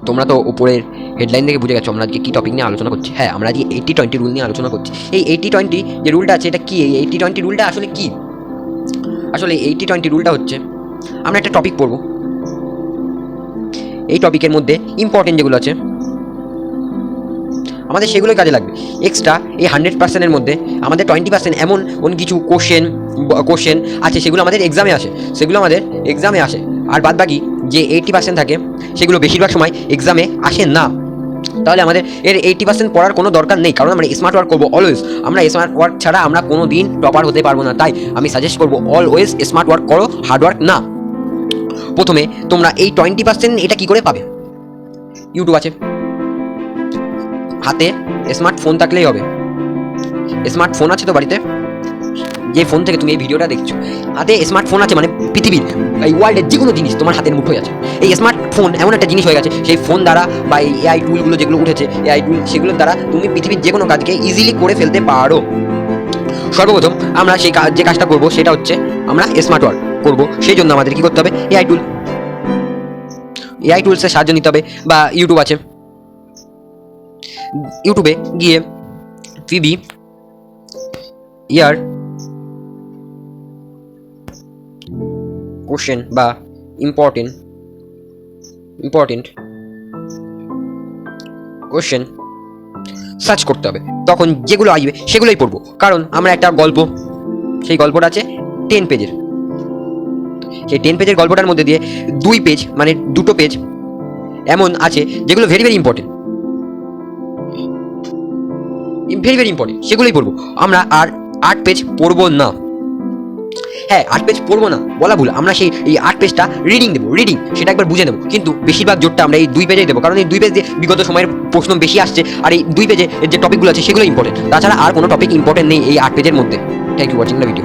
তোমরা তো উপরের হেডলাইন থেকে বুঝে গেছো আমরা আজকে কী টপিক নিয়ে আলোচনা করছি। হ্যাঁ, আমরা আজকে 80-20 রুল নিয়ে আলোচনা করছি। এই 80-20 যে রুলটা আছে এটা কি? এই 80-20 রুলটা আসলে কি? আসলে 80-20 রুলটা হচ্ছে আমরা একটা টপিক পড়ব, এই টপিকের মধ্যে ইম্পর্টেন্ট যেগুলো আছে আমাদের সেগুলোই কাজে লাগবে। এক্সট্রা এই 100%-এর মধ্যে আমাদের 20% এমন কিছু কোশ্চেন আছে সেগুলো আমাদের এক্সামে আসে, আর বাদ বাকি যে 80% থাকে সেগুলো বেশিরভাগ সময় এক্সামে আসে না। তাহলে আমাদের এর 80% পড়ার কোনো দরকার নেই, কারণ আমরা স্মার্ট ওয়ার্ক করবো অলওয়েজ। আমরা স্মার্ট ওয়ার্ক ছাড়া আমরা কোনো দিন টপার হতে পারবো না। তাই আমি সাজেস্ট করবো অলওয়েজ স্মার্ট ওয়ার্ক করো, হার্ড ওয়ার্ক না। প্রথমে তোমরা এই 20% এটা কি করে পাবে? ইউটিউব আছে, হাতে স্মার্টফোন থাকলেই হবে। স্মার্টফোন আছে তো বাড়িতে, যে ফোন থেকে তুমি এই ভিডিওটা দেখছো, হাতে স্মার্টফোন আছে মানে পৃথিবীর এই ওয়ার্ল্ডের যে কোনো জিনিস তোমার হাতের মুঠোয় আছে। এই স্মার্টফোন এমন একটা জিনিস হয়ে গেছে, সেই ফোন দ্বারা বা এই এআই টুলগুলো যেগুলো উঠেছে, এআই টুল, সেগুলোর দ্বারা তুমি পৃথিবীর যে কোনো কাজকে ইজিলি করে ফেলতে পারো। সর্বপ্রথম আমরা সেই যে কাজটা করবো সেটা হচ্ছে আমরা স্মার্ট ওয়ার্ক করবো। সেই জন্য আমাদের কি করতে হবে? এআই টুলসের সাহায্য নিতে হবে, বা ইউটিউব আছে, ইউটিউবে গিয়ে পিবি ইয়ার কোশ্চেন বা ইম্পর্টেন্ট কোশ্চেন সার্চ করতে হবে। তখন যেগুলো আসবে সেগুলোই পড়বো, কারণ আমরা একটা গল্প, সেই গল্পটা আছে 10 পেজের। সেই 10 পেজের গল্পটার মধ্যে দিয়ে 2 পেজ মানে 2টো পেজ এমন আছে যেগুলো ভেরি ভেরি ইম্পর্টেন্ট, সেগুলোই পড়বো। আমরা আর 8 পেজ পড়বো না। হ্যাঁ, 8 পেজ পড়বো না বলা ভুল, আমরা এই 8 পেজটা রিডিং দেবো, সেটা একবার বুঝে নেবো, কিন্তু বেশিরভাগ জোরটা আমরা এই 2 পেজেই দেবো, কারণ এই 2 পেজ দিয়ে বিগত সময়ের প্রশ্ন বেশি আসছে, আর এই 2 পেজে যে টপিকগুলো আছে সেগুলো ইম্পর্টেন্ট। তাছাড়া আর কোনো টপিক ইম্পর্টেন্ট নেই এই 8 পেজের মধ্যে। Thank you watching the video.